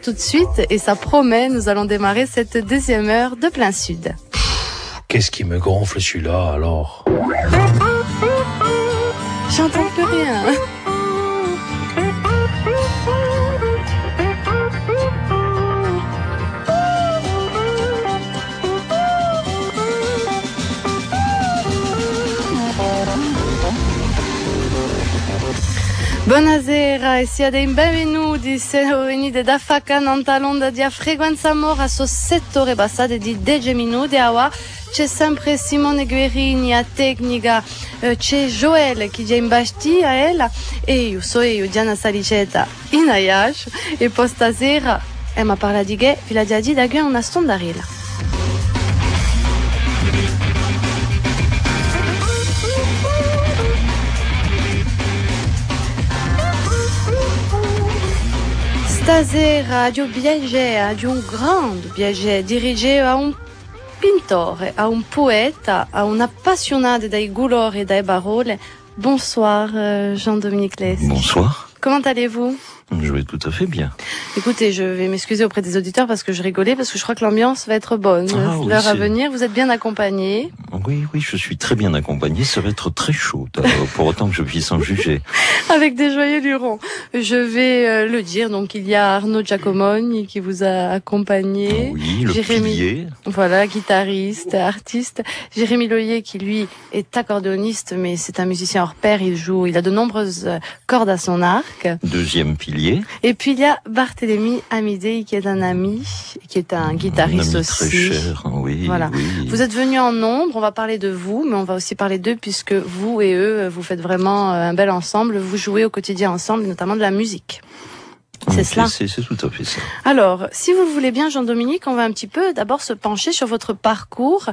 Tout de suite, et ça promet, nous allons démarrer cette deuxième heure de Plein Sud. Qu'est-ce qui me gonfle celui-là alors? J'entends plus rien. Buonasera e siate benvenuti se venite da Facananta l'onda di frequenza amore a so 7 ore passate di 10 minuti a c'è sempre Simone Guerini a tecnica, c'è Joel che già imbasti a ella e io Diana Saliceta in Ayash e poi stasera ma parla di che vi l'ha già detto da una stondarilla. Stasera di un viaggio, di un grande viaggio dirigé a un pittore, a un poeta, a un appassionné dai colori e dai parole. Bonsoir Jean-Dominique Lesque. Bonsoir. Comment allez-vous? Je vais tout à fait bien. Écoutez, je vais m'excuser auprès des auditeurs parce que je rigolais, parce que je crois que l'ambiance va être bonne. L'heure à venir, vous êtes bien accompagné? Oui, je suis très bien accompagné. Ça va être très chaud, pour autant que je puisse en juger. Avec des joyeux lurons. Je vais le dire. Donc, il y a Arnaud Giacomoni qui vous a accompagné. Oui, le pilier. Voilà, guitariste, artiste. Jérémy Loyer qui, lui, est accordéoniste, mais c'est un musicien hors pair. Il a de nombreuses cordes à son arc. Deuxième pilier. Et puis, il y a Barthélémy Amidei qui est un ami, qui est un guitariste un ami aussi. Très cher, oui. Voilà. Oui. Vous êtes venus en nombre, on va parler de vous, mais on va aussi parler d'eux puisque vous et eux, vous faites vraiment un bel ensemble, vous jouez au quotidien ensemble, notamment de la musique. C'est cela? C'est tout à fait ça. Alors, si vous le voulez bien, Jean-Dominique, on va un petit peu d'abord se pencher sur votre parcours.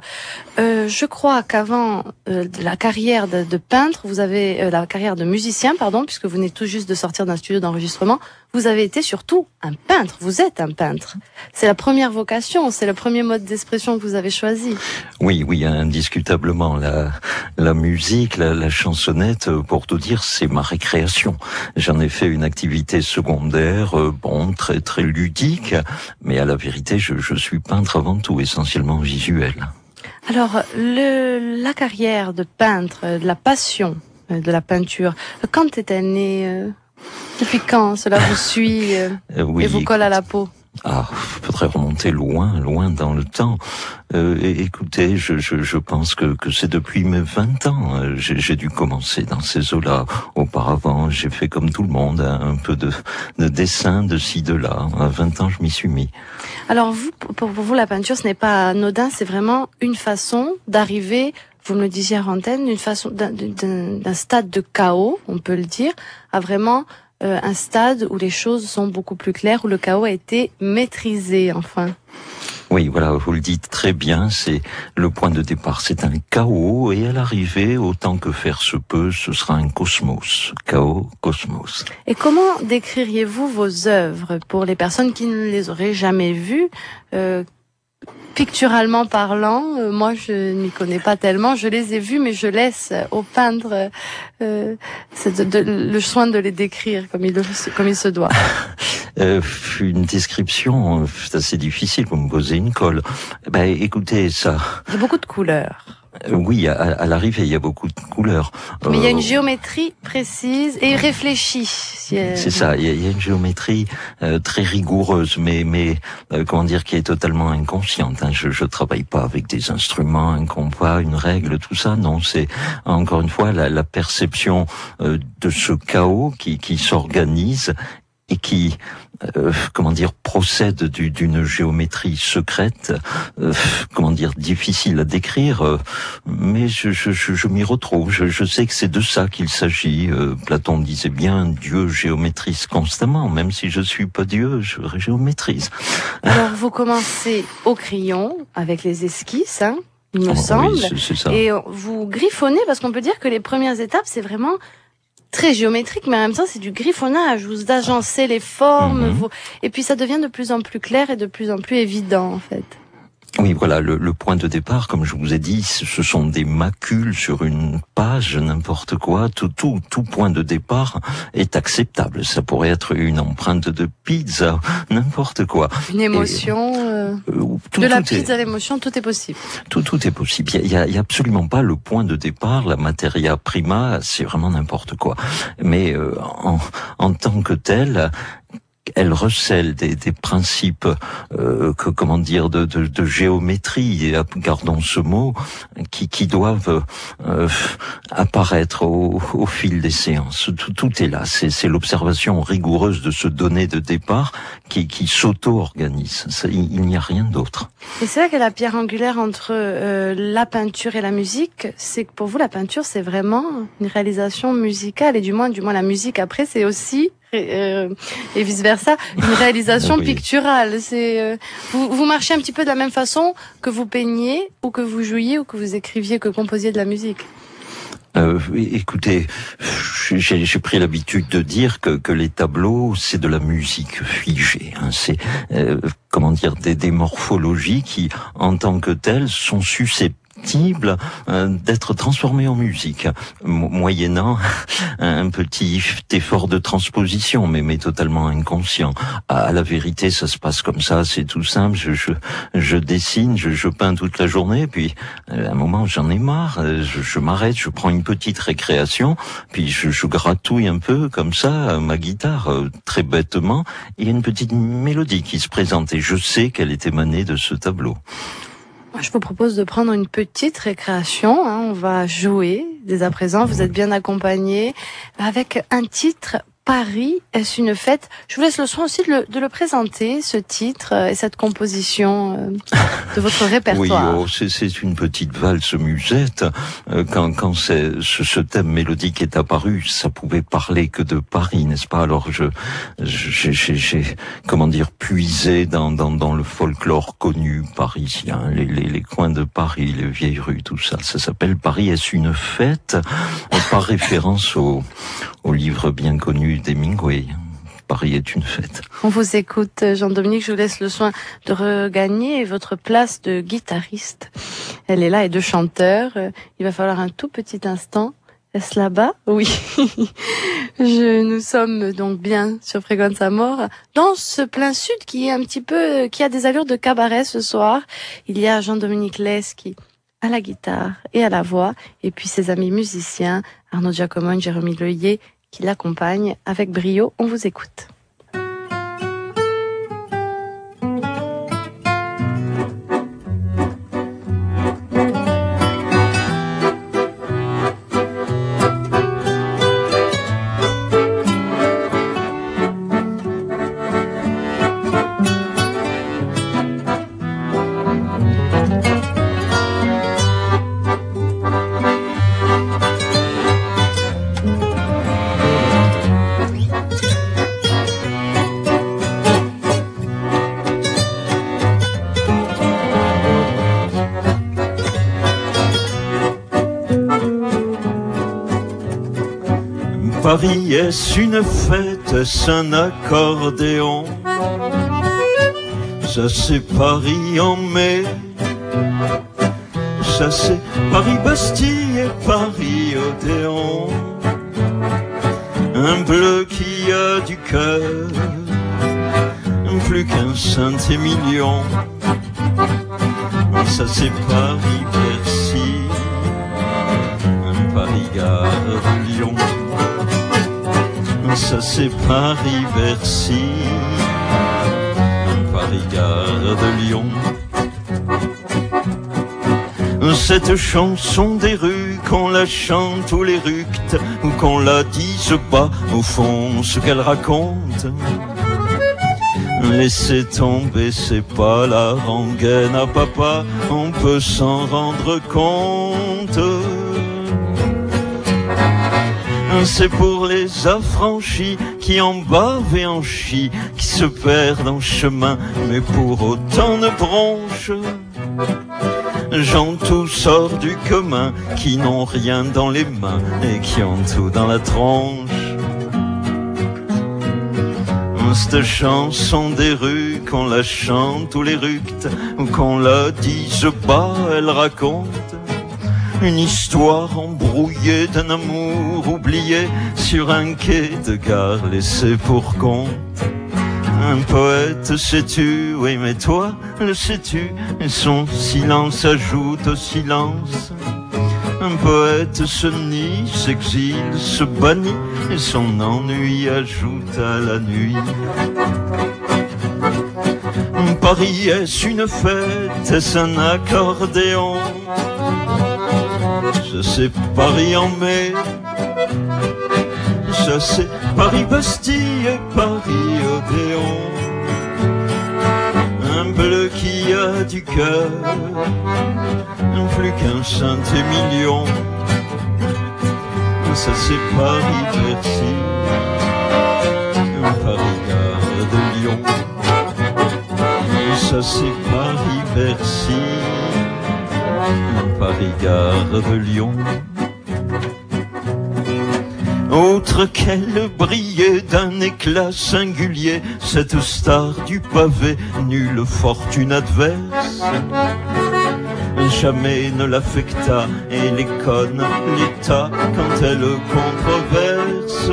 Je crois qu'avant la carrière de peintre, vous avez la carrière de musicien, pardon, puisque vous venez tout juste de sortir d'un studio d'enregistrement. Vous avez été surtout un peintre. Vous êtes un peintre. C'est la première vocation, c'est le premier mode d'expression que vous avez choisi. Oui, indiscutablement. La musique, la chansonnette, pour tout dire, c'est ma récréation. J'en ai fait une activité secondaire, très très ludique, mais à la vérité, je suis peintre avant tout, essentiellement visuel. Alors, la carrière de peintre, de la passion de la peinture, quand est-elle née depuis quand cela vous suit oui, et vous colle à la peau? Faudrait remonter loin dans le temps. Écoutez, je pense que c'est depuis mes 20 ans. J'ai dû commencer dans ces eaux-là. Auparavant, j'ai fait comme tout le monde, un peu de dessin de ci, de là. À 20 ans, je m'y suis mis. Alors pour vous, la peinture, ce n'est pas anodin, c'est vraiment une façon d'arriver, vous me le disiez à l'antenne, d'une façon d'un stade de chaos, on peut le dire, à vraiment un stade où les choses sont beaucoup plus claires, où le chaos a été maîtrisé, enfin. Oui, voilà, vous le dites très bien, c'est le point de départ, c'est un chaos, et à l'arrivée, autant que faire se peut, ce sera un cosmos. Chaos, cosmos. Et comment décririez-vous vos œuvres pour les personnes qui ne les auraient jamais vues, picturalement parlant? Moi, je ne m'y connais pas tellement. Je les ai vus, mais je laisse aux peintres le soin de les décrire comme il se doit. Une description, c'est assez difficile, vous me posez une colle. Écoutez, ça... Il y a beaucoup de couleurs. Oui, à l'arrivée, il y a beaucoup de couleurs. Mais il y a une géométrie précise et réfléchie. C'est ça, il y a une géométrie très rigoureuse, mais comment dire, qui est totalement inconsciente. Je travaille pas avec des instruments, un compas, une règle, tout ça. Non, c'est encore une fois la perception de ce chaos qui s'organise et qui, procède d'une géométrie secrète, difficile à décrire, mais je m'y retrouve. Je sais que c'est de ça qu'il s'agit. Platon disait bien, Dieu géométrise constamment, même si je suis pas Dieu, je géométrise. Alors, vous commencez au crayon, avec les esquisses, il me semble. Oui, c'est ça. Et vous griffonnez, parce qu'on peut dire que les premières étapes, c'est vraiment très géométrique, mais en même temps, c'est du griffonnage. Vous agencez les formes, et puis ça devient de plus en plus clair et de plus en plus évident, en fait. Oui, voilà, le point de départ, comme je vous ai dit, ce sont des macules sur une page, n'importe quoi. Tout point de départ est acceptable. Ça pourrait être une empreinte de pizza, n'importe quoi. Une émotion, de la pizza à l'émotion, tout est possible. Tout est possible. Il y a absolument pas le point de départ, la materia prima, c'est vraiment n'importe quoi. Mais en tant que tel, elle recèle des principes, de géométrie, et gardons ce mot, qui doivent apparaître au fil des séances. Tout est là. C'est l'observation rigoureuse de ce donné de départ qui s'auto-organise. Il n'y a rien d'autre. Et c'est vrai que la pierre angulaire entre la peinture et la musique, c'est que pour vous, la peinture, c'est vraiment une réalisation musicale, et du moins la musique après, c'est aussi et vice versa, une réalisation picturale. C'est vous marchez un petit peu de la même façon que vous peigniez, ou que vous jouiez, ou que vous écriviez, que composiez de la musique. Écoutez, j'ai pris l'habitude de dire que les tableaux, c'est de la musique figée. Hein. C'est des morphologies qui, en tant que telles, sont susceptibles d'être transformé en musique, moyennant un petit effort de transposition, mais totalement inconscient. À la vérité, ça se passe comme ça, c'est tout simple. Je dessine, je peins toute la journée, puis à un moment j'en ai marre, je m'arrête, je prends une petite récréation, puis je gratouille un peu comme ça ma guitare, très bêtement, et il y a une petite mélodie qui se présente, et je sais qu'elle est émanée de ce tableau. Je vous propose de prendre une petite récréation. On va jouer dès à présent. Vous êtes bien accompagnés avec un titre. Paris, est-ce une fête? Je vous laisse le soin aussi de le présenter, ce titre et cette composition de votre répertoire. Oui, c'est une petite valse musette. Quand ce thème mélodique est apparu, ça pouvait parler que de Paris, n'est-ce pas? Alors j'ai puisé dans le folklore connu parisien, les coins de Paris, les vieilles rues, tout ça. Ça s'appelle Paris, est-ce une fête? Par référence au livre bien connu d'Hemingway. Paris est une fête. On vous écoute, Jean-Dominique. Je vous laisse le soin de regagner votre place de guitariste. Elle est là, et de chanteur. Il va falloir un tout petit instant. Est-ce là-bas? Oui. Nous sommes donc bien sur Fréquence Amor, dans ce plein sud qui a des allures de cabaret ce soir. Il y a Jean-Dominique Leschi à la guitare et à la voix, et puis ses amis musiciens, Arnaud Giacomone, Jérémy Leuillet, qui l'accompagne avec brio. On vous écoute. Paris, est-ce une fête, est-ce un accordéon? Ça c'est Paris en mai. Ça c'est Paris-Bastille et Paris-Odéon. Un bleu qui a du cœur, plus qu'un Saint-Émilion. Ça c'est Paris-Bercy, un Paris-Gare de Lyon. Ça c'est Paris-Bercy, Paris-Gare de Lyon. Cette chanson des rues, qu'on la chante ou l'éructe, ou qu'on la dise pas, au fond ce qu'elle raconte, laissez tomber, c'est pas la rengaine à papa, on peut s'en rendre compte. C'est pour les affranchis qui en bavent et en chient, qui se perdent en chemin, mais pour autant ne bronchent. Gens tout sort du commun, qui n'ont rien dans les mains et qui ont tout dans la tronche. Cette chanson des rues, qu'on la chante ou l'éructe, ou qu'on la dise bas, elle raconte une histoire embrouillée d'un amour oublié sur un quai de gare laissé pour compte. Un poète sais-tu, oui mais toi le sais-tu, et son silence ajoute au silence. Un poète se nie, s'exile, se bannit, et son ennui ajoute à la nuit. Paris, est-ce une fête, est-ce un accordéon? Ça c'est Paris en mai, ça c'est Paris-Bastille et Paris-Odéon. Un bleu qui a du cœur, plus qu'un Saint-Émilion. Ça c'est Paris-Bercy, Paris-Gare de Lyon. Ça c'est Paris-Bercy, Paris-Gare de Lyon. Autre qu'elle brillait d'un éclat singulier, cette star du pavé, nulle fortune adverse jamais ne l'affecta, et les connes, l'État, quand elle controverse,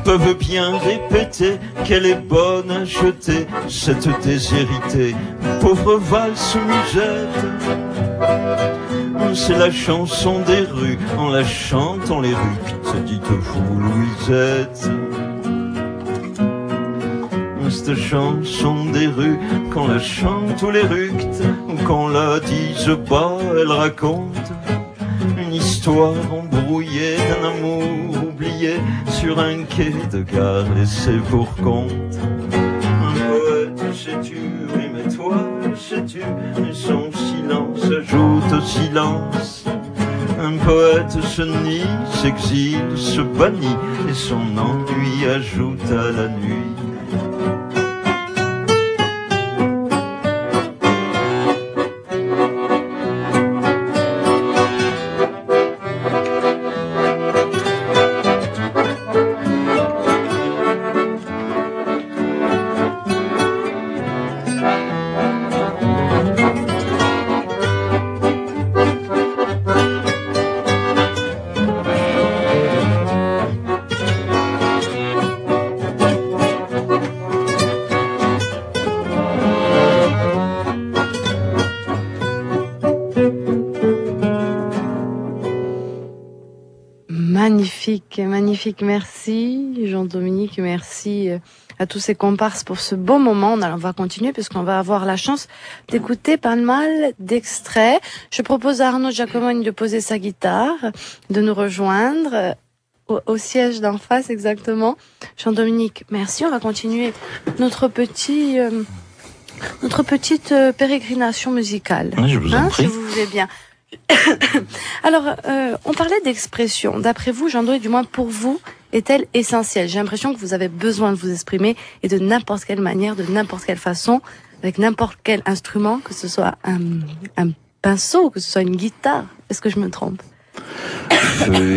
peuvent bien répéter qu'elle est bonne à jeter, cette déshéritée, pauvre valse musette. C'est la chanson des rues, en la chante, on l'éructe, dites-vous Louisette. Cette chanson des rues, qu'on la chante ou l'éructe, ou qu'on la dise bas, elle raconte une histoire embrouillée d'un amour oublié sur un quai de gare laissé pour compte. Un poète, sais-tu, oui mais toi, sais-tu, et son silence ajoute au silence. Un poète se nie, s'exile, se bannit, et son ennui ajoute à la nuit. Magnifique, merci Jean-Dominique, merci à tous ces comparses pour ce beau moment. On va continuer puisqu'on va avoir la chance d'écouter pas mal d'extraits. Je propose à Arnaud Giacomoni de poser sa guitare, de nous rejoindre au siège d'en face exactement. Jean-Dominique, merci. On va continuer notre petite pérégrination musicale. Oui, je vous en prie. Si vous voulez bien. Alors, on parlait d'expression. D'après vous, Jean-Do, et du moins pour vous, est-elle essentielle? J'ai l'impression que vous avez besoin de vous exprimer et de n'importe quelle manière, de n'importe quelle façon, avec n'importe quel instrument, que ce soit un pinceau, que ce soit une guitare. Est-ce que je me trompe?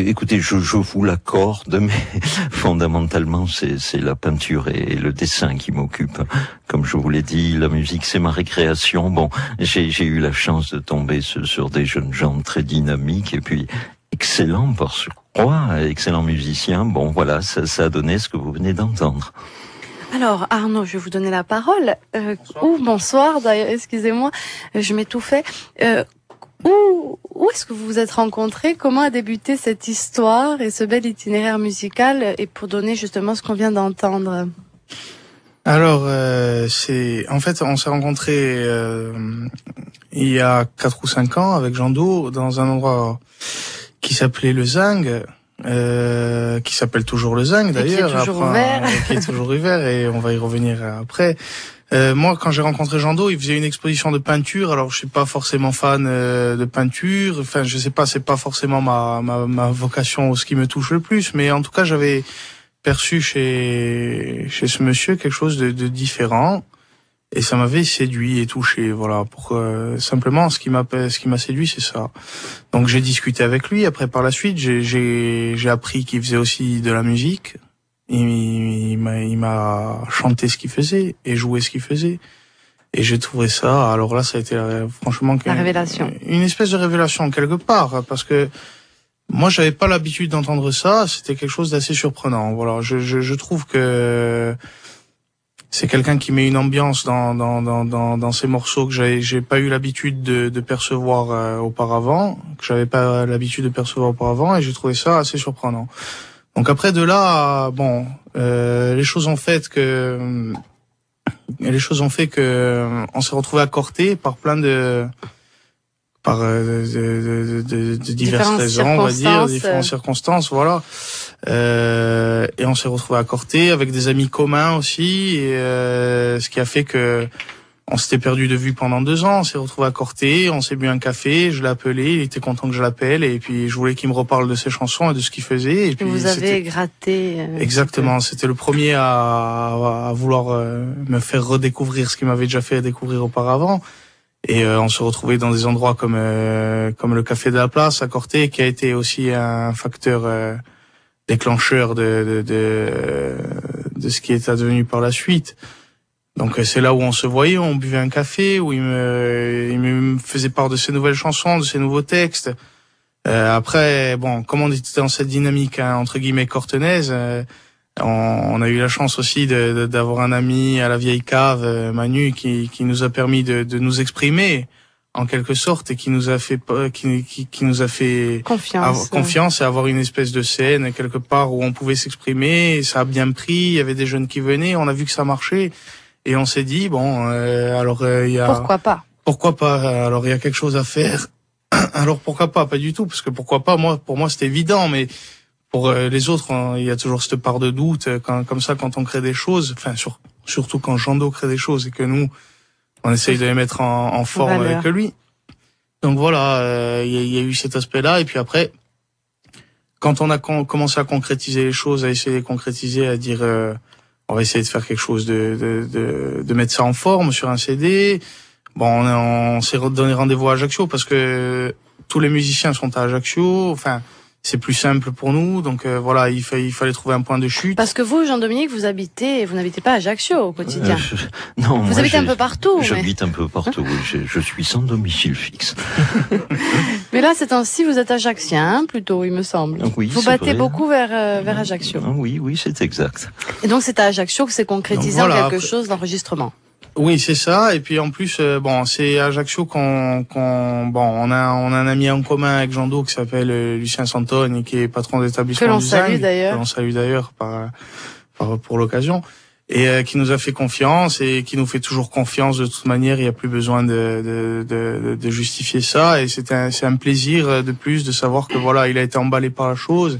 Écoutez, je vous l'accorde, mais fondamentalement c'est la peinture et le dessin qui m'occupent. Comme je vous l'ai dit, la musique c'est ma récréation. Bon, j'ai eu la chance de tomber sur des jeunes gens très dynamiques et puis excellents par surcroît, excellents musiciens. Bon voilà, ça a donné ce que vous venez d'entendre. Alors Arnaud, je vais vous donner la parole. Bonsoir d'ailleurs, excusez-moi, je m'étouffais. Où est-ce que vous vous êtes rencontrés? Comment a débuté cette histoire et ce bel itinéraire musical, et pour donner justement ce qu'on vient d'entendre? Alors, on s'est rencontrés il y a 4 ou 5 ans avec Jean-Do dans un endroit qui s'appelait le Zing, qui s'appelle toujours le Zing d'ailleurs, qui est toujours ouvert et on va y revenir après. Moi, quand j'ai rencontré Jean-Do, il faisait une exposition de peinture. Alors, je suis pas forcément fan de peinture. Enfin, je sais pas, c'est pas forcément ma vocation ou ce qui me touche le plus. Mais en tout cas, j'avais perçu chez ce monsieur quelque chose de différent. Et ça m'avait séduit et touché. Voilà. Simplement, ce qui m'a séduit, c'est ça. Donc, j'ai discuté avec lui. Après, par la suite, j'ai appris qu'il faisait aussi de la musique. il m'a chanté ce qu'il faisait et joué ce qu'il faisait. Et j'ai trouvé ça, alors là, ça a été franchement la révélation. Une espèce de révélation quelque part, parce que moi, j'avais pas l'habitude d'entendre ça. C'était quelque chose d'assez surprenant. Voilà, je trouve que c'est quelqu'un qui met une ambiance dans ces morceaux que j'ai pas eu l'habitude de percevoir auparavant, que j'avais pas l'habitude de percevoir auparavant, et j'ai trouvé ça assez surprenant. Donc après de là, bon, les choses ont fait que on s'est retrouvé à Corté par plein de diverses raisons, on va dire, différentes circonstances, voilà. Et on s'est retrouvé à Corté avec des amis communs aussi, et ce qui a fait que on s'était perdu de vue pendant 2 ans. On s'est retrouvé à Corté, on s'est bu un café, je l'ai appelé, il était content que je l'appelle, et puis je voulais qu'il me reparle de ses chansons et de ce qu'il faisait. Et puis vous avez gratté. Exactement, c'était le premier à vouloir me faire redécouvrir ce qu'il m'avait déjà fait découvrir auparavant. Et on se retrouvait dans des endroits comme le Café de la Place à Corté, qui a été aussi un facteur déclencheur de ce qui est advenu par la suite. Donc c'est là où on se voyait, on buvait un café, où il me faisait part de ses nouvelles chansons, de ses nouveaux textes. Après, bon, comme on était dans cette dynamique entre guillemets cortenaise, on a eu la chance aussi d'avoir un ami à la vieille cave, Manu, qui nous a permis de nous exprimer en quelque sorte, et qui nous a fait confiance et avoir une espèce de scène quelque part où on pouvait s'exprimer. Ça a bien pris, il y avait des jeunes qui venaient, on a vu que ça marchait, et on s'est dit bon, alors il y a pourquoi pas, alors il y a quelque chose à faire. Alors pourquoi pas du tout, parce que pourquoi pas, pour moi c'était évident, mais pour les autres, il y a toujours cette part de doute comme ça quand on crée des choses, enfin surtout quand Jando crée des choses et que nous on essaye de les mettre en forme avec lui. Donc voilà, il y a eu cet aspect-là, et puis après quand on a commencé à concrétiser les choses, à essayer de concrétiser, à dire on va essayer de faire quelque chose de mettre ça en forme sur un CD. Bon, on s'est donné rendez-vous à Ajaccio parce que tous les musiciens sont à Ajaccio, enfin c'est plus simple pour nous, donc voilà, il fallait trouver un point de chute. Parce que vous, Jean-Dominique, vous n'habitez pas à Ajaccio au quotidien. Non, vous habitez un peu partout. J'habite un peu partout, oui, je suis sans domicile fixe. Mais là, ces temps-ci, vous êtes ajaccien, plutôt, il me semble. Oui, vous battez beaucoup vers Ajaccio. Oui, c'est exact. Et donc c'est à Ajaccio que c'est concrétisé en quelque chose d'enregistrement. Oui, c'est ça. Et puis en plus, c'est à Ajaccio on a un ami en commun avec Jando qui s'appelle Lucien Santone, qui est patron d'établissement du Zing, que l'on salue d'ailleurs pour l'occasion, et qui nous a fait confiance et qui nous fait toujours confiance de toute manière. Il n'y a plus besoin de justifier ça, et c'est un plaisir de plus de savoir que voilà, il a été emballé par la chose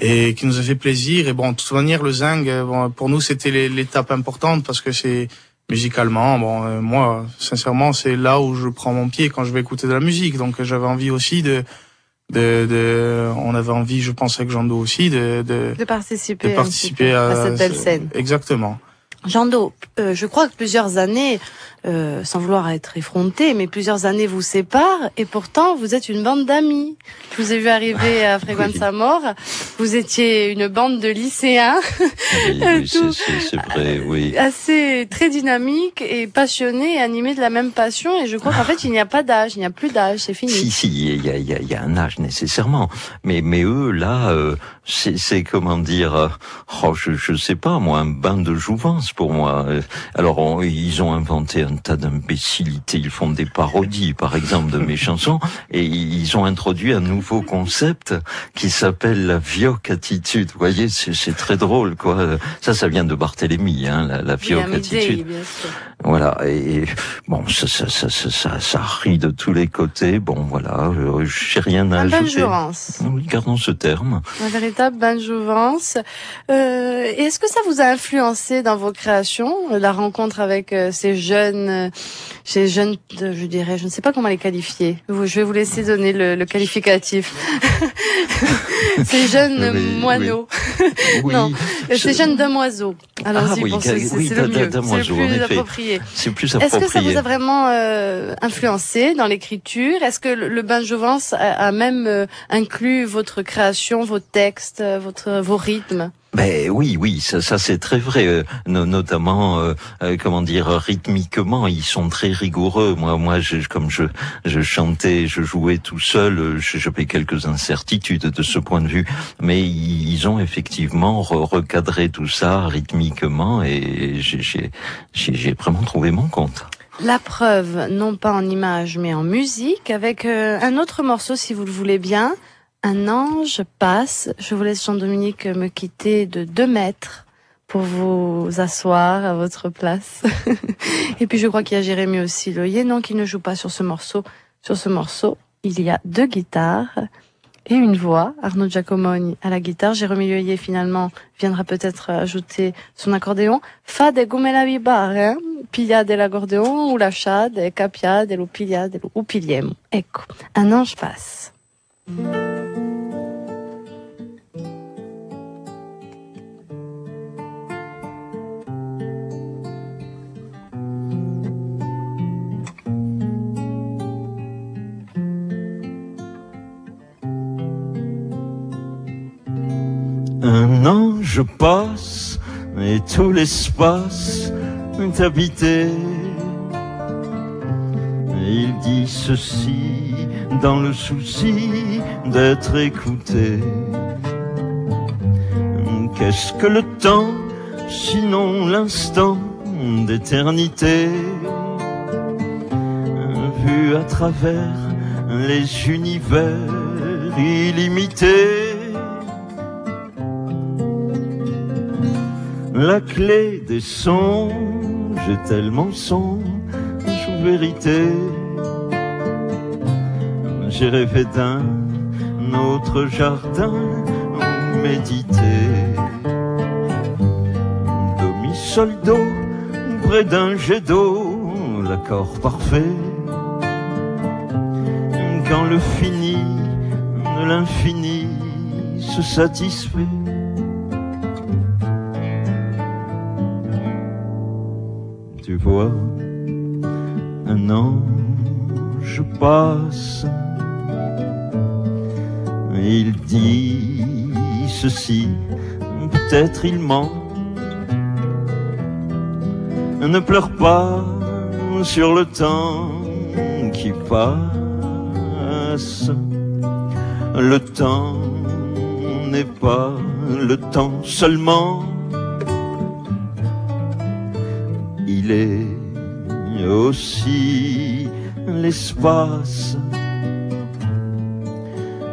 et qui nous a fait plaisir. Et bon, de toute manière, le Zing, pour nous, c'était l'étape importante parce que c'est musicalement, moi, sincèrement, c'est là où je prends mon pied quand je vais écouter de la musique. Donc, j'avais envie aussi on avait envie, je pense, avec Jando aussi, de participer à cette belle scène. Exactement. Jando, je crois que plusieurs années, sans vouloir être effronté, mais plusieurs années vous séparent, et pourtant vous êtes une bande d'amis. Je vous ai vu arriver à Frequenza Amor, vous étiez une bande de lycéens, oui, c'est vrai, oui. Assez très dynamique et passionné et animé de la même passion, et je crois qu'en fait il n'y a pas d'âge, il n'y a plus d'âge, c'est fini. Si, il y a un âge nécessairement, mais eux là, c'est comment dire, je sais pas moi, un bain de jouvence pour moi. Alors ils ont inventé un tas d'imbécilités, ils font des parodies par exemple de mes chansons, et ils ont introduit un nouveau concept qui s'appelle la vioque attitude. Vous voyez, c'est très drôle quoi. Ça vient de Barthélemy, la vioque attitude. Bien sûr. Voilà, et bon, ça rit de tous les côtés. Bon, voilà, j'ai rien à ajouter. Un bain de jouvence. Oui, gardons ce terme. Un véritable bain de jouvence. Est-ce que ça vous a influencé dans vos créations, la rencontre avec ces jeunes, je dirais, je ne sais pas comment les qualifier. Je vais vous laisser donner le qualificatif. Ces jeunes moineaux. Oui. Non, ces jeunes damoiseaux. Allons-y, c'est le mieux. C'est le plus approprié. C'est plus approprié. Est-ce que ça vous a vraiment influencé dans l'écriture? Est-ce que le bain de jouvence a même inclus votre création, vos textes, vos rythmes? Ben oui, ça c'est très vrai. Notamment, comment dire, rythmiquement, ils sont très rigoureux. Moi, comme je chantais, je jouais tout seul, j'avais quelques incertitudes de ce point de vue, mais ils ont effectivement recadré tout ça rythmiquement, et j'ai vraiment trouvé mon compte. La preuve, non pas en images, mais en musique, avec un autre morceau, si vous le voulez bien. Un ange passe. Je vous laisse, Jean-Dominique, me quitter de 2 mètres pour vous asseoir à votre place. Et puis je crois qu'il y a Jérémy aussi Loyer, non, qui ne joue pas sur ce morceau. Sur ce morceau, il y a 2 guitares et une voix. Arnaud Giacomoni à la guitare. Jérémy Loyer, finalement, viendra peut-être ajouter son accordéon. Fa de come la vibare, piglia dell'accordeon, ou la cha de capia dello piglia dello upiliemo. Ecco, un ange passe. Un ange passe et tout l'espace est habité. Il dit ceci dans le souci d'être écouté. Qu'est-ce que le temps, sinon l'instant d'éternité, vu à travers les univers illimités. La clé des songes est-elle mensonge ou vérité? J'ai rêvé d'un autre jardin médité, do mi sol do près d'un jet d'eau, l'accord parfait. Quand le fini de l'infini se satisfait. Tu vois, un ange passe, il dit ceci, peut-être il ment. Ne pleure pas sur le temps qui passe. Le temps n'est pas le temps seulement. Il est aussi l'espace.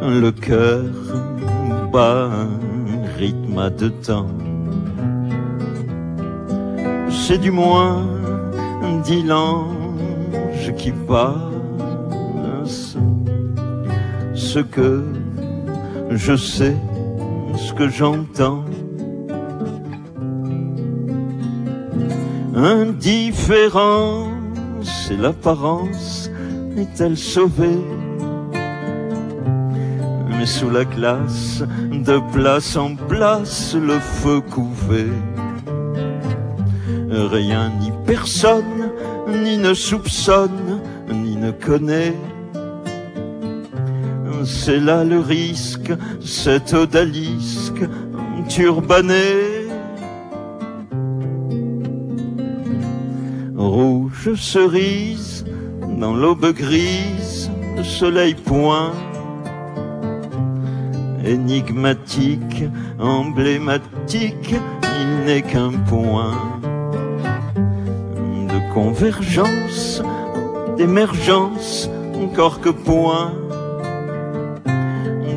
Le cœur bat un rythme à 2 temps. C'est du moins, dit l'ange qui passe, ce que je sais, ce que j'entends. Indifférence et l'apparence est-elle sauvée? Mais sous la glace, de place en place, le feu couvé. Rien ni personne, ni ne soupçonne, ni ne connaît. C'est là le risque, cet odalisque turbané. Rouge cerise, dans l'aube grise, le soleil point. Énigmatique, emblématique, il n'est qu'un point de convergence, d'émergence, encore que point.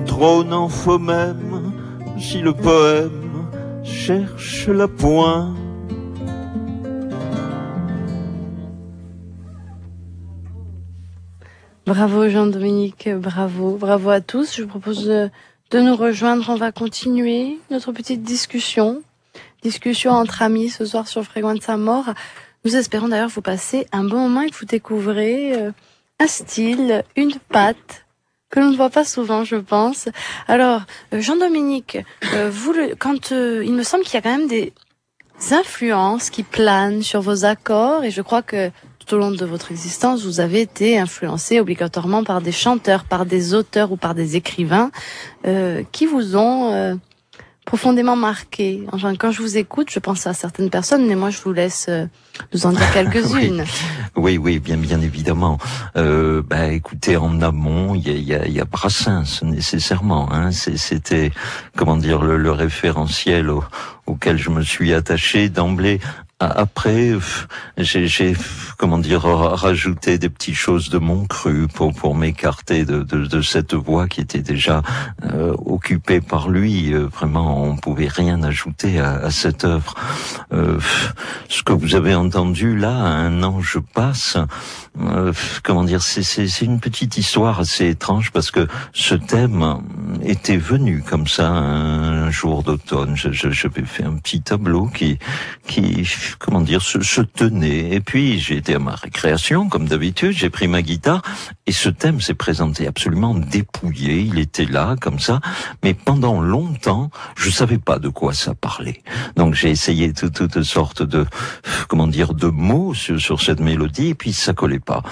Trône en faux même, si le poème cherche la pointe. Bravo Jean-Dominique, bravo à tous. Je vous propose de nous rejoindre. On va continuer notre petite discussion entre amis ce soir sur Fréquence Amore. Nous espérons d'ailleurs vous passer un bon moment et que vous découvrez un style, une patte que l'on ne voit pas souvent, je pense. Alors, Jean-Dominique, il me semble qu'il y a quand même des influences qui planent sur vos accords, et je crois que tout au long de votre existence, vous avez été influencé obligatoirement par des chanteurs, par des auteurs ou par des écrivains qui vous ont profondément marqué? Enfin, quand je vous écoute, je pense à certaines personnes, mais moi je vous laisse nous en dire quelques-unes. Oui, bien évidemment. Écoutez, en amont, il y a Brassens nécessairement. Hein. C'était, comment dire, le référentiel auquel je me suis attaché d'emblée. Après, j'ai comment dire, rajouté des petites choses de mon cru pour m'écarter de cette voix qui était déjà occupée par lui. Vraiment, on pouvait rien ajouter à cette œuvre. Ce que vous avez entendu là, un an je passe. Comment dire, c'est une petite histoire assez étrange parce que ce thème était venu comme ça un jour d'automne. J'avais fait un petit tableau qui comment dire, se tenait. Et puis, j'ai été à ma récréation, comme d'habitude, j'ai pris ma guitare, et ce thème s'est présenté absolument dépouillé, il était là, comme ça, mais pendant longtemps, je savais pas de quoi ça parlait. Donc, j'ai essayé toutes sortes de, comment dire, de mots sur cette mélodie, et puis ça collait pas.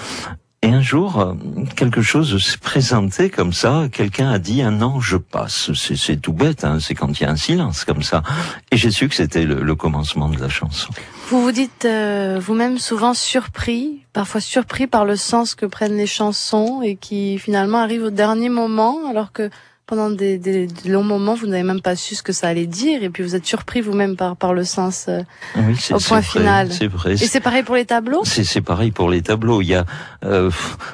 Et un jour, quelque chose s'est présenté comme ça, quelqu'un a dit un an je passe. C'est tout bête, hein, c'est quand il y a un silence comme ça. Et j'ai su que c'était le commencement de la chanson. Vous vous dites vous-même souvent parfois surpris par le sens que prennent les chansons et qui finalement arrivent au dernier moment, alors que pendant des longs moments, vous n'avez même pas su ce que ça allait dire, et puis vous êtes surpris vous-même par le sens oui, au point final. C'est vrai. Et c'est pareil pour les tableaux? C'est pareil pour les tableaux. Il y a,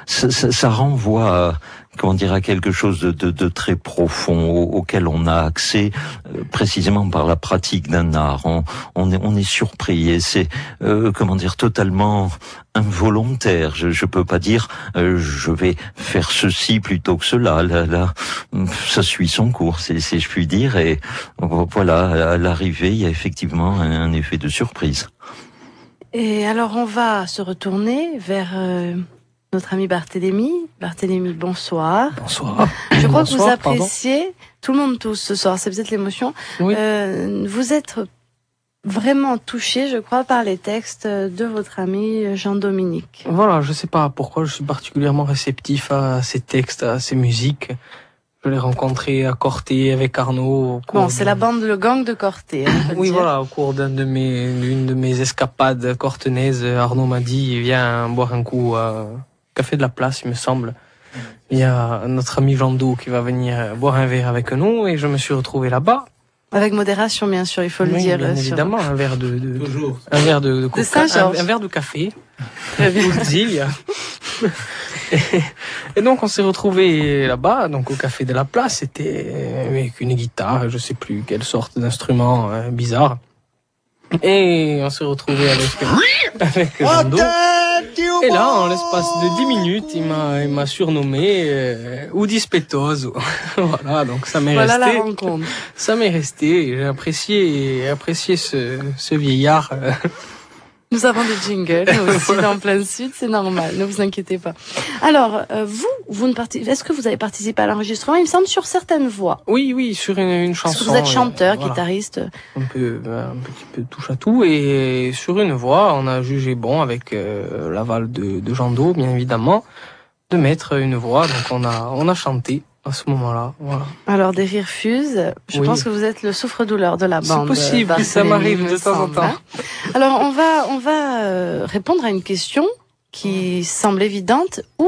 ça renvoie à, comment dire, à quelque chose de très profond auquel on a accès précisément par la pratique d'un art. On est surpris et c'est, comment dire, totalement involontaire. Je peux pas dire je vais faire ceci plutôt que cela. Là, ça suit son cours, si je puis dire. Et voilà, à l'arrivée, il y a effectivement un effet de surprise. Et alors, on va se retourner vers notre ami Barthélémy. Barthélémy, bonsoir. Bonsoir. Je crois que vous appréciez, tout le monde tous ce soir, c'est peut-être l'émotion. Oui. Vous êtes vraiment touché, je crois, par les textes de votre ami Jean-Dominique. Voilà, je sais pas pourquoi je suis particulièrement réceptif à ces textes, à ces musiques. Je l'ai rencontré à Corté avec Arnaud. Bon, c'est la bande, le gang de Corté. Oui, voilà, au cours d'une de mes escapades cortenaises, Arnaud m'a dit, viens boire un coup à Café de la Place, il me semble. Il y a notre ami Jando qui va venir boire un verre avec nous, et je me suis retrouvé là-bas. Avec modération, bien sûr, il faut le dire. Bien évidemment, un verre un verre de coca, un verre de café. Très bien. Et donc on s'est retrouvés là-bas, donc au Café de la Place, c'était avec une guitare, je sais plus quelle sorte d'instrument bizarre. Et on s'est retrouvés avec Jando. Et là, en l'espace de 10 minutes, il m'a surnommé Oudi Spetoso. Voilà, donc ça m'est resté. Voilà la rencontre. Ça m'est resté. J'ai apprécié ce vieillard. Nous avons des jingles aussi dans plein sud, c'est normal, ne vous inquiétez pas. Alors, est-ce que vous avez participé à l'enregistrement? Il me semble sur certaines voix. Oui, sur une chanson. Parce que vous êtes chanteur, guitariste. Un petit peu touche à tout, et sur une voix, on a jugé bon, avec l'aval de Jando, bien évidemment, de mettre une voix, donc on a chanté à ce moment-là, voilà. Alors, des rires fusent. Je pense que vous êtes le souffre-douleur de la bande. C'est possible, ça m'arrive de temps en temps. Alors, on va répondre à une question qui semble évidente. Où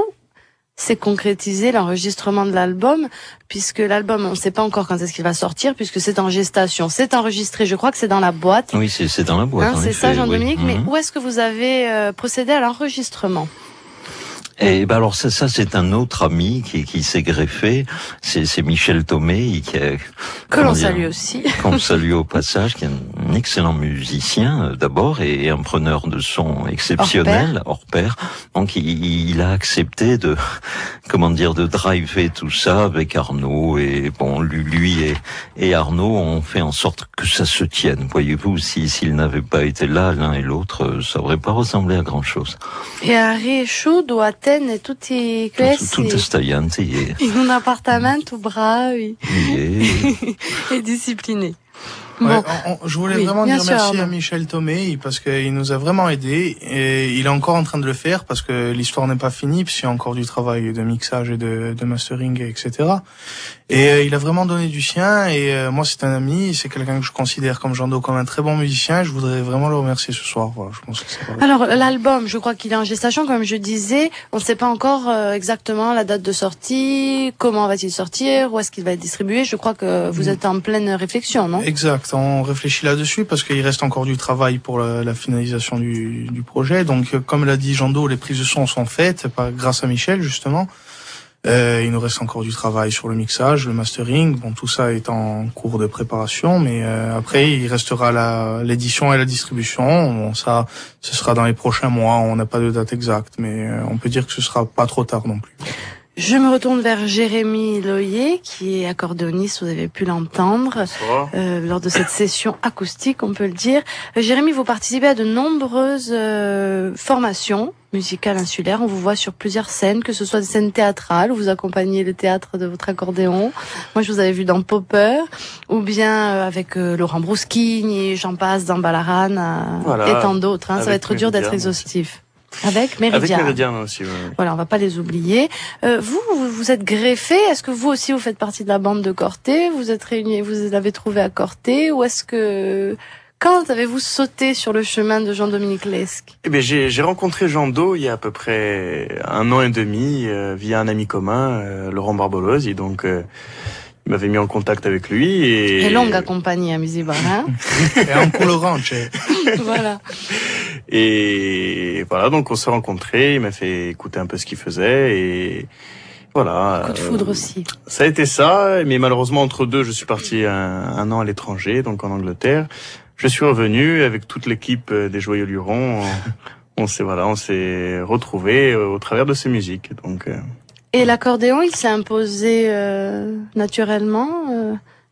s'est concrétisé l'enregistrement de l'album? Puisque l'album, on ne sait pas encore quand est-ce qu'il va sortir, puisque c'est en gestation. C'est enregistré, je crois que c'est dans la boîte. Oui, c'est dans la boîte. C'est ça, Jean-Dominique. Oui. Mais où est-ce que vous avez procédé à l'enregistrement? Et ben alors ça c'est un autre ami qui s'est greffé, c'est Michel Thomé que l'on salue aussi. Qu'on salue au passage, qui est un excellent musicien d'abord et un preneur de son exceptionnel, hors pair. Donc il a accepté de driver tout ça avec Arnaud, et bon lui et Arnaud ont fait en sorte que ça se tienne. Voyez-vous, s'ils n'avaient pas été là l'un et l'autre, ça aurait pas ressemblé à grand chose. E a riesciuto a tenere tutti questi tutte sta gente in un appartamento bravi e e disciplinés. Ouais, Bon. je voulais Oui, vraiment bien dire sûr, merci à Arnaud. Michel Thomé parce qu'il nous a vraiment aidés et il est encore en train de le faire parce que l'histoire n'est pas finie puisqu'il y a encore du travail de mixage et de mastering, etc. Et il a vraiment donné du sien et moi c'est un ami, c'est quelqu'un que je considère comme Jando comme un très bon musicien. Je voudrais vraiment le remercier ce soir. Voilà, je pense que c'est pas... Alors l'album, je crois qu'il est en gestation, comme je disais. On ne sait pas encore exactement la date de sortie, comment va-t-il sortir, où est-ce qu'il va être distribué. Je crois que vous êtes en pleine réflexion, non? Exact, on réfléchit là-dessus parce qu'il reste encore du travail pour la finalisation du projet. Donc comme l'a dit Jando, les prises de son sont faites grâce à Michel justement. Il nous reste encore du travail sur le mixage, le mastering. Bon, tout ça est en cours de préparation, mais après il restera l'édition et la distribution. Bon, ça, ce sera dans les prochains mois. On n'a pas de date exacte, mais on peut dire que ce sera pas trop tard non plus. Je me retourne vers Jérémy Loyer, qui est accordéoniste, vous avez pu l'entendre lors de cette session acoustique, on peut le dire. Jérémy, vous participez à de nombreuses formations musicales insulaires. On vous voit sur plusieurs scènes, que ce soit des scènes théâtrales, où vous accompagnez le théâtre de votre accordéon. Moi, je vous avais vu dans Popper, ou bien avec Laurent Brouskini, j'en passe, dans Balaran, Voilà, et tant d'autres. Ça va être dur d'être Méridian exhaustif. Avec Méridian. Avec Méridian aussi, oui. Voilà, on va pas les oublier. Vous êtes greffé. Est-ce que vous aussi vous faites partie de la bande de Corté? Vous êtes réunis, vous l'avez trouvé à Corté, ou est-ce que quand avez-vous sauté sur le chemin de Jean-Dominique Lesque? Eh bien, j'ai rencontré Jando il y a à peu près 1 an et demi via un ami commun, Laurent Barbolosi. Donc, il m'avait mis en contact avec lui et longue accompagnée à Musibar, hein. Et encore Laurent, voilà. Et voilà, donc on s'est rencontrés, il m'a fait écouter un peu ce qu'il faisait et voilà. Coup de foudre aussi. Ça a été ça, mais malheureusement entre deux, je suis parti un an à l'étranger, donc en Angleterre. Je suis revenu avec toute l'équipe des Joyeux Lurons. On s'est retrouvés au travers de ces musiques. Donc. Et l'accordéon, il s'est imposé naturellement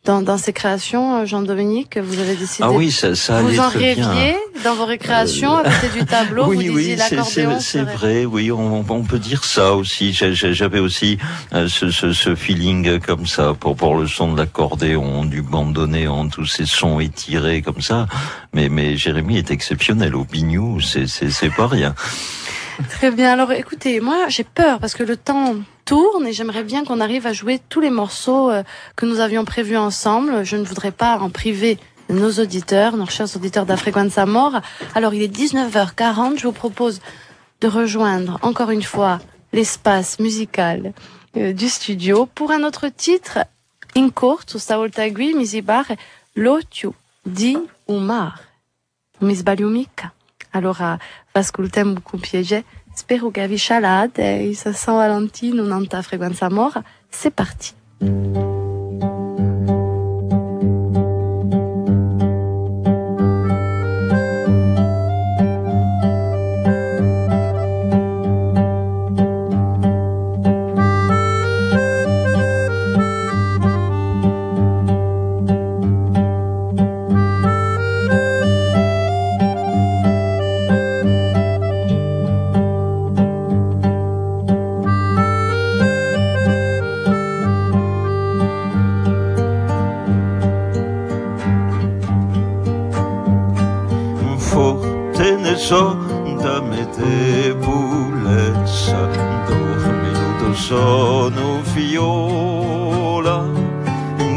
dans ses créations, Jean-Dominique. Vous avez décidé. Ah oui, ça allait vous en très bien. rêviez dans vos récréations à côté du tableau. Oui, vous disiez l'accordéon. c'est vrai. Oui, on peut dire ça aussi. J'avais aussi ce feeling comme ça pour le son de l'accordéon, du bandonnéon, tous ces sons étirés comme ça. Mais Jérémy est exceptionnel au biniou. C'est pas rien. Très bien. Alors, écoutez, moi, j'ai peur parce que le temps tourne et j'aimerais bien qu'on arrive à jouer tous les morceaux que nous avions prévus ensemble. Je ne voudrais pas en priver nos auditeurs, nos chers auditeurs d'Afrequenza Mor. Alors, il est 19h40. Je vous propose de rejoindre encore une fois l'espace musical du studio pour un autre titre. In corto, stavolta qui mi si pare l'occhio di un mare. Mi sbaglio mica. Allora, ascoltiamo con piacere. Spero che vi scialate e San Valentino non ta Frequenza Mor. C'est parti. Da me debolezza, dormito sono viola,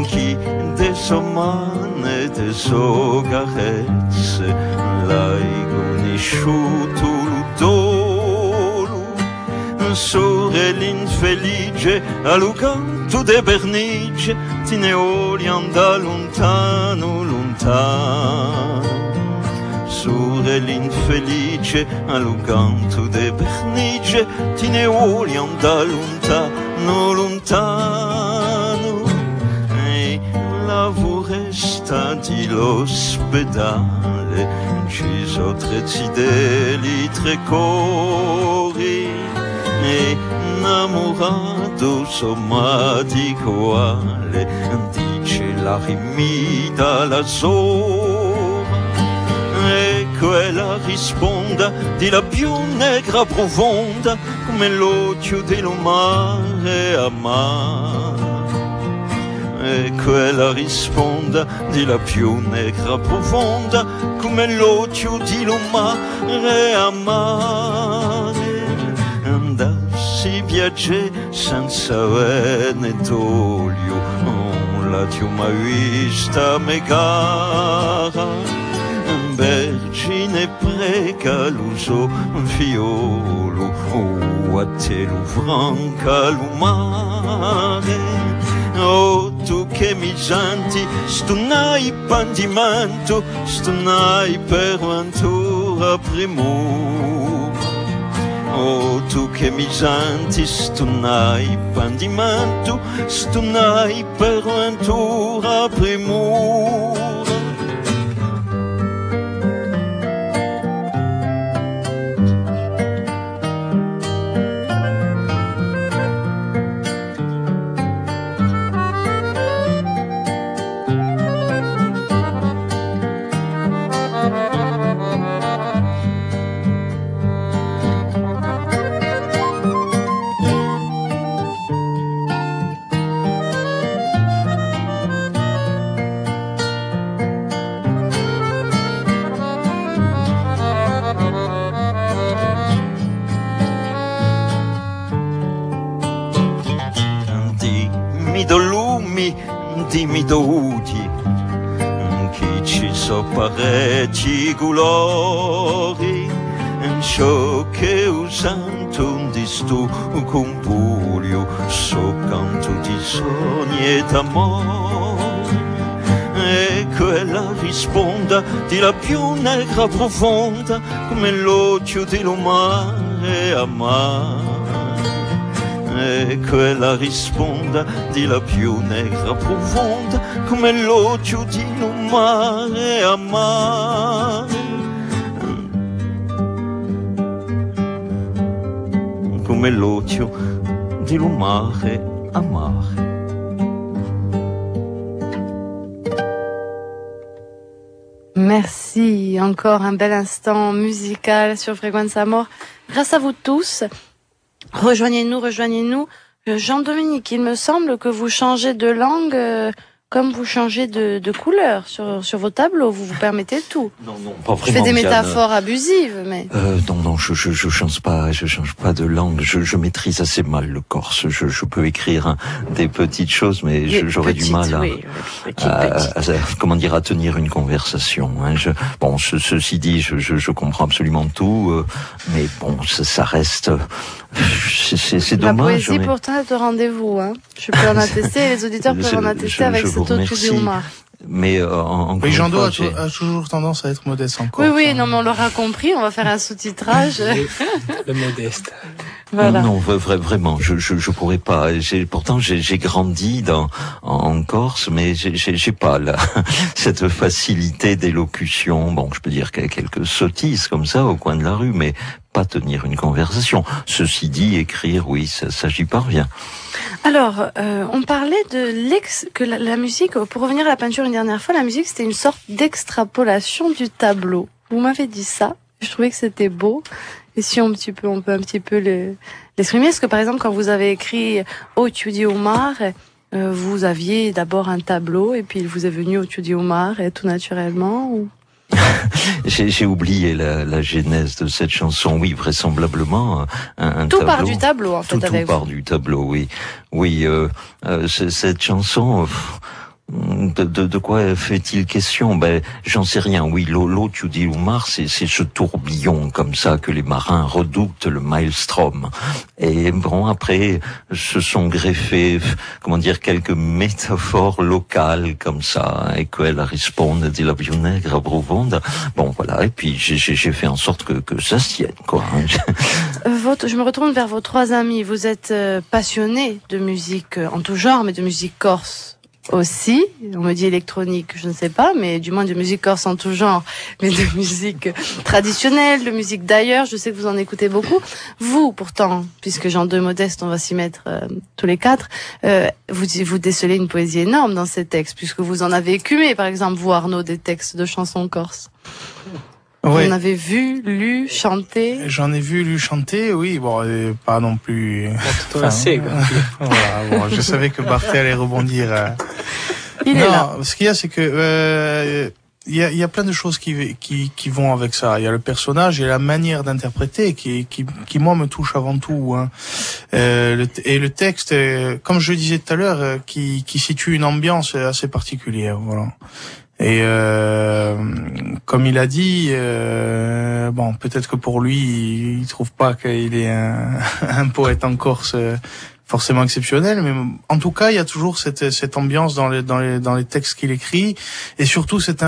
chi de so mane de so carezze, l'hai conosciuto l'udolo, sorella infelice, al canto de pernice, ti ne olian da lontano, lontano. Sorella infelice, al canto de pernice, ti ne vogliam da lontano, lontano. E lavoresta di l'ospedale, ci so tre zideli, tre cori, e innamorato somaticoale, dice la rimita la sora. E quella risponda di la più negra profonda come l'occhio dello mare a mare. e quella risponda di la più negra profonda come l'occhio di l'umare a mare. Andassi viaggiare senza vene d'olio, non la ti ho mai vista me cara. Vergine prega l'uso fiolo, a te lo franca l'umare. Oh, tu che mi senti, stunai pandimento, stunai per ventura primo. Oh, tu che mi senti, stunai pandimento, stunai per ventura primo. Dimmi doti, che ci so parecchi colori, ciò che usanto un disto compurio, so canto di sogni e d'amore. E quella risponda di la più negra profonda, come l'occhio di l'umare a mare. E quella risponda di la più negra profonda come l'occhio di un mare a mare. Come l'occhio di un mare a mare. Merci, encore un bel instant musical sur Fréquence Amor. Grâce à vous tous. Rejoignez-nous. Jean-Dominique, il me semble que vous changez de langue comme vous changez de couleur sur vos tableaux. Vous vous permettez tout. Non, pas vraiment. Je fais des métaphores abusives, mais... Non, je change pas de langue. Je maîtrise assez mal le corse. Je peux écrire des petites choses, mais j'aurais du mal à tenir une conversation. Hein. Ceci dit, je comprends absolument tout, mais bon, ça reste... C'est dommage. La poésie, mais... pourtant, est au rendez-vous. Hein. Je peux en attester, les auditeurs peuvent en attester avec cet autre du Oumar. Mais Jean-Do a toujours tendance à être modeste encore. Oui, non, mais on l'aura compris, on va faire un sous-titrage. Le modeste. Voilà. Non, vraiment, je pourrais pas. Pourtant, j'ai grandi en Corse, mais j'ai pas cette facilité d'élocution. Bon, je peux dire quelques sottises comme ça au coin de la rue, mais pas tenir une conversation. Ceci dit, écrire, oui, ça j'y parviens. Alors, on parlait que la musique, pour revenir à la peinture une dernière fois, la musique c'était une sorte d'extrapolation du tableau. Vous m'avez dit ça, je trouvais que c'était beau. Et si on peut un petit peu l'exprimer, est-ce que par exemple quand vous avez écrit Occhio di Umar, vous aviez d'abord un tableau et puis il vous est venu Occhio di Umar tout naturellement ou... J'ai oublié la genèse de cette chanson. Oui, vraisemblablement un tout tableau. Tout part du tableau, en fait, avec vous. Tout part du tableau, oui. Oui, cette chanson... De quoi fait-il question? Ben, j'en sais rien. Oui, l'Occhio di Umar, c'est ce tourbillon comme ça que les marins redoutent, le maelstrom. Et bon, après, se sont greffés, quelques métaphores locales comme ça, et quella risponde di la più negra profonda. Bon, voilà. Et puis, j'ai fait en sorte que ça se tienne, quoi. Je me retourne vers vos trois amis. Vous êtes passionnés de musique en tout genre, mais de musique corse aussi, on me dit électronique, je ne sais pas, mais du moins de musique corse en tout genre, mais de musique traditionnelle, de musique d'ailleurs, je sais que vous en écoutez beaucoup. Vous, pourtant, puisque Jean-Do Modeste, on va s'y mettre tous les quatre, vous décelez une poésie énorme dans ces textes, puisque vous en avez écumé, par exemple, vous Arnaud, des textes de chansons corse. Ouais. Vous en avez vu, lu, chanté. J'en ai vu, lu, chanter, oui, bon, pas non plus. Assez, voilà, bon, je savais que Barthé allait rebondir. Il est là. Ce qu'il y a, c'est que il y a plein de choses qui vont avec ça. Il y a le personnage et la manière d'interpréter qui moi me touche avant tout. Hein. Et le texte, comme je le disais tout à l'heure, qui situe une ambiance assez particulière. Voilà. Et comme il a dit, bon, peut-être que pour lui, il trouve pas qu'il est un poète en Corse forcément exceptionnel, mais en tout cas, il y a toujours cette ambiance dans les textes qu'il écrit, et surtout cette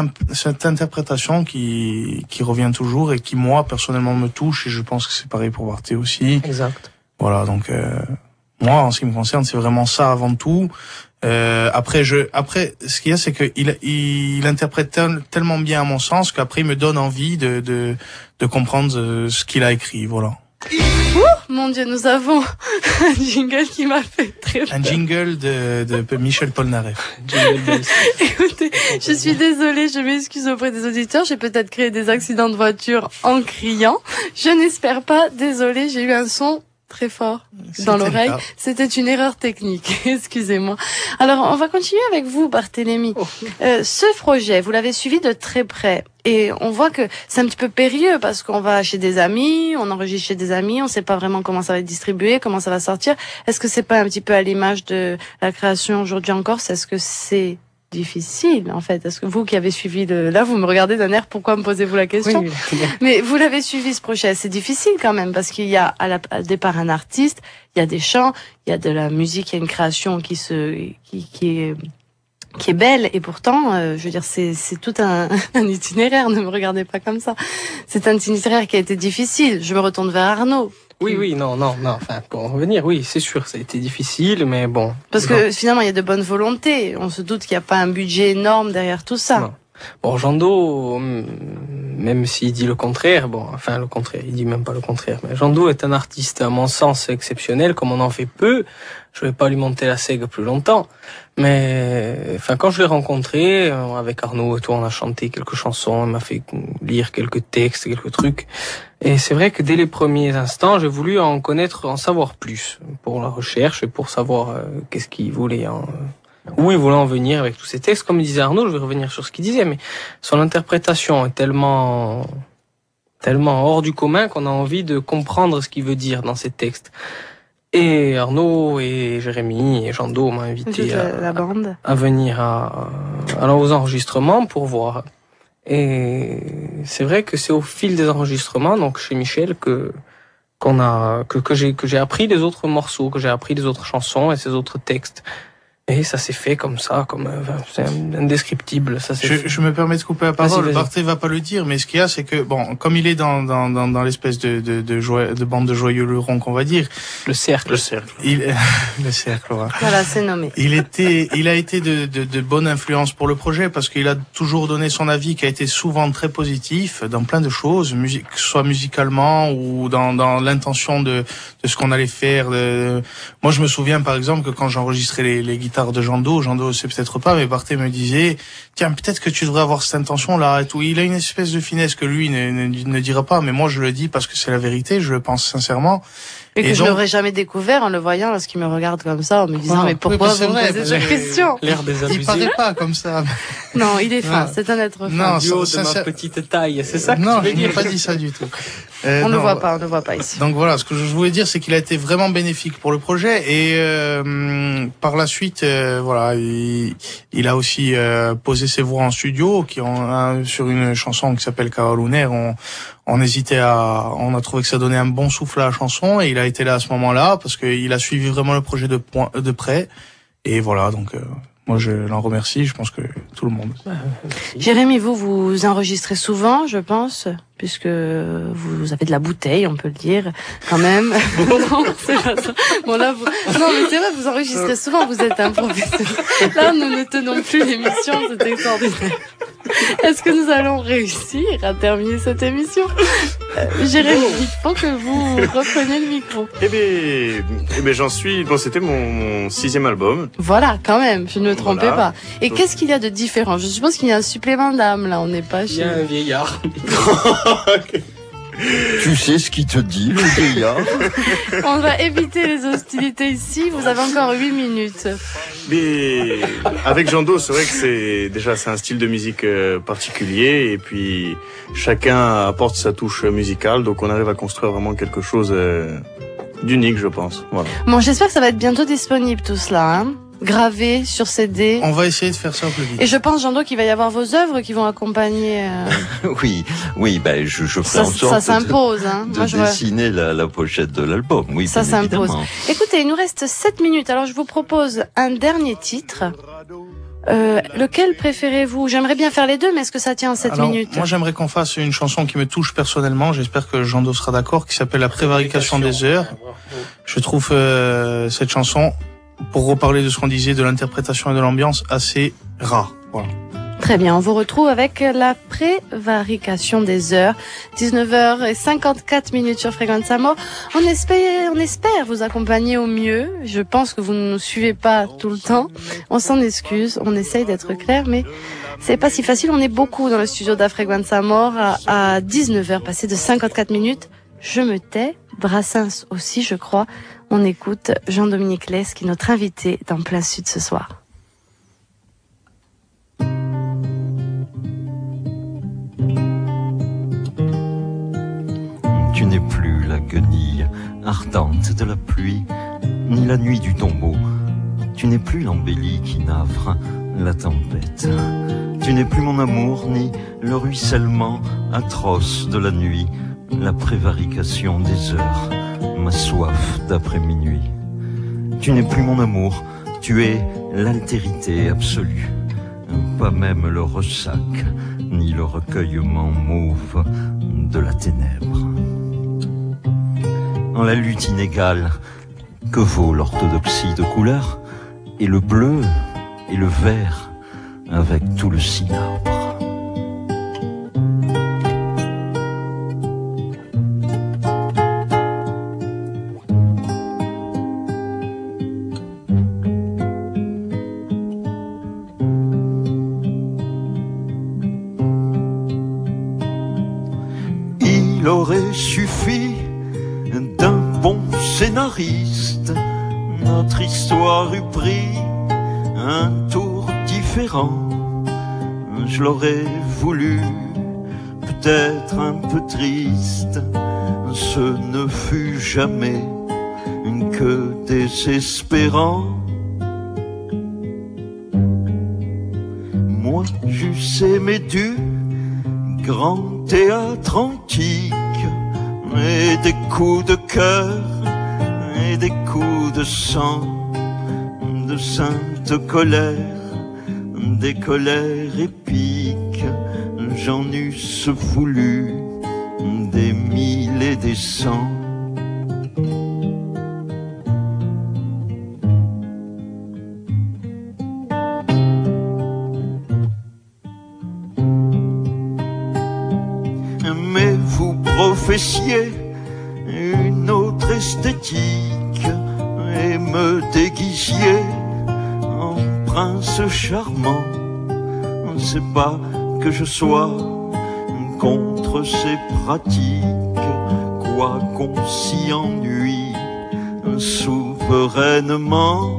interprétation qui revient toujours et qui moi personnellement me touche, et je pense que c'est pareil pour Barthé aussi. Exact. Voilà, donc moi, en ce qui me concerne, c'est vraiment ça avant tout. Après, ce qu'il y a, c'est que il interprète tellement bien à mon sens qu'après il me donne envie de comprendre ce qu'il a écrit. Voilà. Mon Dieu, nous avons un jingle qui m'a fait très peur. Un jingle de Michel Polnareff. Écoutez, je suis désolée, je m'excuse auprès des auditeurs. J'ai peut-être créé des accidents de voiture en criant. Je n'espère pas. Désolée, j'ai eu un son très fort dans l'oreille. C'était une erreur technique. Excusez-moi. Alors, on va continuer avec vous, Barthélémy. Ce projet, vous l'avez suivi de très près. Et on voit que c'est un petit peu périlleux parce qu'on va chez des amis, on enregistre chez des amis, on sait pas vraiment comment ça va être distribué, comment ça va sortir. Est-ce que c'est pas un petit peu à l'image de la création aujourd'hui en Corse? Est-ce que c'est difficile, en fait? Est-ce que vous qui avez suivi là, vous me regardez d'un air, pourquoi me posez-vous la question? Oui. Mais vous l'avez suivi, ce projet. C'est difficile quand même, parce qu'il y a au départ un artiste, il y a des chants, il y a de la musique, il y a une création qui est belle, et pourtant, je veux dire, c'est tout un itinéraire, ne me regardez pas comme ça. C'est un itinéraire qui a été difficile. Je me retourne vers Arnaud. Oui, non, enfin, pour en revenir, oui, c'est sûr, ça a été difficile, mais bon. Parce que finalement, il y a de bonnes volontés. On se doute qu'il n'y a pas un budget énorme derrière tout ça. Non. Bon, Jando, même s'il dit le contraire, il dit même pas le contraire, mais Jando est un artiste, à mon sens, exceptionnel, comme on en fait peu. Je vais pas lui monter la sègue plus longtemps, mais enfin, quand je l'ai rencontré, avec Arnaud et tout, on a chanté quelques chansons, il m'a fait lire quelques textes, quelques trucs, et c'est vrai que dès les premiers instants, j'ai voulu en savoir plus, pour la recherche et pour savoir qu'est-ce qu'il voulait où il voulait en venir avec tous ces textes. Comme disait Arnaud, je vais revenir sur ce qu'il disait, mais son interprétation est tellement hors du commun qu'on a envie de comprendre ce qu'il veut dire dans ces textes. Et Arnaud et Jérémy et Jando m'ont invité à venir aux enregistrements pour voir. Et c'est vrai que c'est au fil des enregistrements, donc chez Michel, que j'ai appris les autres morceaux, que j'ai appris les autres chansons et ces autres textes. Et ça s'est fait comme ça, c'est indescriptible. Ça je me permets de couper la parole. Barthé va pas le dire, mais ce qu'il y a, c'est que bon, comme il est dans l'espèce de bande de joyeux lurons qu'on va dire, le cercle. le cercle. Voilà, c'est nommé. Il a été de bonne influence pour le projet parce qu'il a toujours donné son avis, qui a été souvent très positif dans plein de choses, que ce soit musicalement ou dans l'intention de ce qu'on allait faire. Moi, je me souviens par exemple que quand j'enregistrais les guitares de Jando sait peut-être pas, mais Barthé me disait, tiens, peut-être que tu devrais avoir cette intention-là et tout. Il a une espèce de finesse que lui ne dira pas, mais moi je le dis parce que c'est la vérité, je le pense sincèrement. Et que je l'aurais jamais découvert en le voyant lorsqu'il me regarde comme ça, en me disant, mais pourquoi vous me posez cette question? L'air désabusé. Il paraît pas comme ça. Non, il est fin, c'est un être fin. Non, de ma petite taille, c'est ça que non, tu veux dire? je n'ai pas dit ça du tout. On ne voit pas ici. Donc voilà, ce que je voulais dire, c'est qu'il a été vraiment bénéfique pour le projet, et par la suite, voilà, il a aussi posé ses voix en studio, sur une chanson qui s'appelle Caval Lunaire. On a trouvé que ça donnait un bon souffle à la chanson, et il a été là à ce moment-là parce qu'il a suivi vraiment le projet de près. Et voilà, donc moi je l'en remercie, je pense que tout le monde. Jérémy, vous enregistrez souvent, je pense, puisque vous avez de la bouteille, on peut le dire, quand même. Non, c'est pas ça. Bon là, non, mais c'est vrai, vous enregistrez souvent, vous êtes un professeur. Là, nous ne tenons plus l'émission, c'est extraordinaire. Est-ce que nous allons réussir à terminer cette émission? Jérémy, il faut que vous repreniez le micro. Eh ben, j'en suis. Bon, c'était mon 6e album. Voilà, quand même, je ne me trompais Voilà. pas. Et Donc- qu'est-ce qu'il y a de différent? Je suppose qu'il y a un supplément d'âme, là, on n'est pas Il y chez... a un vieillard. Tu sais ce qu'il te dit, le vieillard? On va éviter les hostilités ici, vous avez encore 8 minutes. Mais avec Jando, c'est vrai que c'est un style de musique particulier et puis chacun apporte sa touche musicale, donc on arrive à construire vraiment quelque chose d'unique, je pense. Voilà. Bon, j'espère que ça va être bientôt disponible tout cela, hein, gravé sur CD. On va essayer de faire ça au plus vite. Et je pense, Jando, qu'il va y avoir vos œuvres qui vont accompagner... Oui, ben, je ferai Ça, en sorte ça s'impose, hein. de Moi, je vois... dessiner la pochette de l'album. Oui, Ça bien s'impose. évidemment. Écoutez, il nous reste 7 minutes, alors je vous propose un dernier titre. Lequel préférez-vous? J'aimerais bien faire les deux, mais est-ce que ça tient en 7 Alors, minutes? moi, j'aimerais qu'on fasse une chanson qui me touche personnellement. J'espère que Jando sera d'accord, qui s'appelle La prévarication des heures. Je trouve cette chanson, pour reparler de ce qu'on disait, de l'interprétation et de l'ambiance, assez rare. Voilà. Très bien, on vous retrouve avec la prévarication des heures. 19h54 sur Fréquence Amour. On espère vous accompagner au mieux. Je pense que vous ne nous suivez pas tout le temps. On s'en excuse, on essaye d'être clair, mais c'est pas si facile. On est beaucoup dans le studio d'Afrequence Amour à 19h, passé de 54 minutes. Je me tais. Brassens aussi, je crois. On écoute Jean-Dominique Lès, qui est notre invité dans Plein Sud ce soir. Tu n'es plus la guenille ardente de la pluie, ni la nuit du tombeau. Tu n'es plus l'embellie qui navre la tempête. Tu n'es plus mon amour, ni le ruissellement atroce de la nuit, la prévarication des heures, ma soif d'après minuit. Tu n'es plus mon amour, tu es l'altérité absolue, pas même le ressac, ni le recueillement mauve de la ténèbre. En la lutte inégale, que vaut l'orthodoxie de couleur, et le bleu et le vert avec tout le cinabre. Il aurait suffi d'un bon scénariste, notre histoire eût pris un tour différent. Je l'aurais voulu, peut-être un peu triste, ce ne fut jamais que désespérant. Moi j'eusse aimé du grand théâtre antique, et des coups de cœur, et des coups de sang, de sainte colère, des colères épiques. J'en eusse voulu des mille et des cents. Mais vous professiez une autre esthétique et me déguisiez en prince charmant. C'est pas que je sois contre ces pratiques, quoi qu'on s'y ennuie souverainement.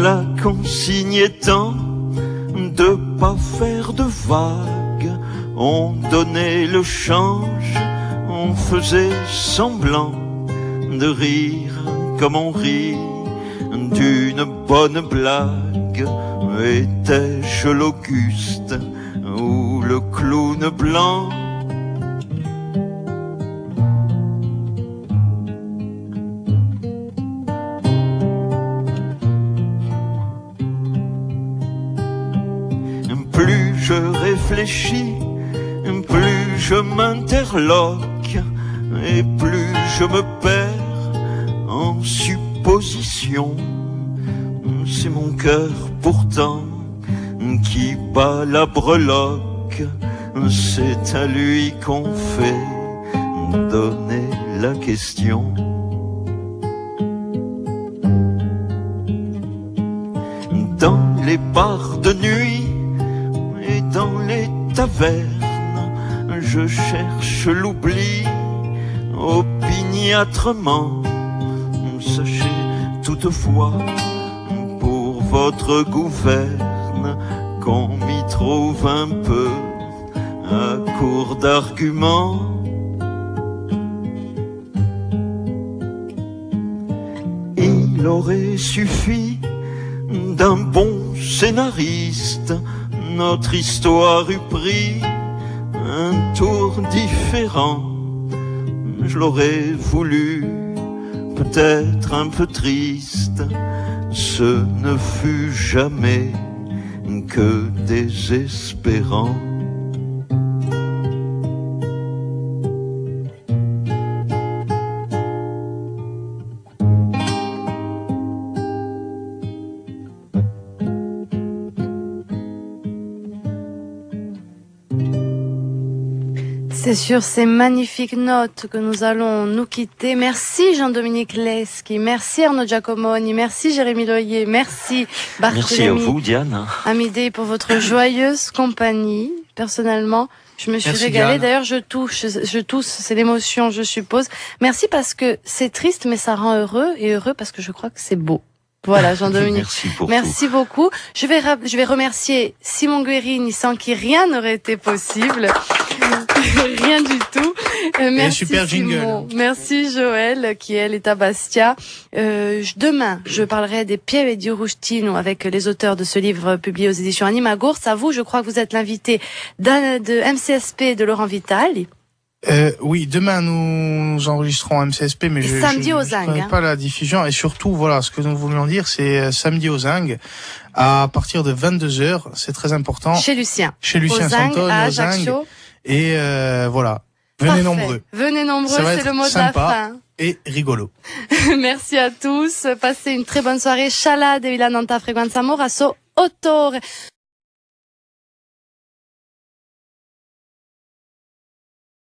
La consigne étant de pas faire de vagues, on donnait le change, on faisait semblant de rire comme on rit d'une bonne blague. Étais-je l'Auguste ou le clown blanc? Plus je réfléchis, plus je m'interloque, et plus je me perds en suppositions. C'est mon cœur pourtant qui bat la breloque, c'est à lui qu'on fait donner la question. Dans les bars de nuit et dans les tavernes, je cherche l'oubli opiniâtrement. Sachez toutefois, pour votre gouverne, qu'on m'y trouve un peu à court d'arguments. Il aurait suffi d'un bon scénariste, notre histoire eût pris un tour différent. Je l'aurais voulu, peut-être un peu triste, ce ne fut jamais que désespérant. C'est sur ces magnifiques notes que nous allons nous quitter. Merci Jean-Dominique Leschi, merci Arnaud Giacomoni, merci Jérémy Loyer, merci Barthélémy. Merci à vous, Diane. Amidé, pour votre joyeuse compagnie. Personnellement, je me suis régalée. Diane. D'ailleurs, je tousse, c'est l'émotion, je suppose. Merci parce que c'est triste, mais ça rend heureux, et heureux parce que je crois que c'est beau. Voilà, Jean-Dominique. Merci beaucoup. Je vais remercier Simon Guérini, sans qui rien n'aurait été possible. Rien du tout. Merci super jingle. Simon. Merci Joël, qui elle est à Bastia. Demain, je parlerai des Pieve di Rustino avec les auteurs de ce livre publié aux éditions Animagours. À vous, je crois que vous êtes l'invité de MCSP de Laurent Vitali. Oui, demain nous enregistrons MCSP, mais samedi au je Zinc, connais pas la diffusion. Et surtout, voilà, ce que nous voulions dire, c'est samedi au Zinc, à partir de 22h, c'est très important. Chez Lucien. Chez Lucien au Zinc, Santone, à au Zinc. Ajaccio. Et voilà, venez Parfait. nombreux. Venez nombreux, Ça va c'est être le mot sympa de la fin. Et rigolo. Merci à tous. Passez une très bonne soirée. Shala de Villananta Frequenza Amor a so autore.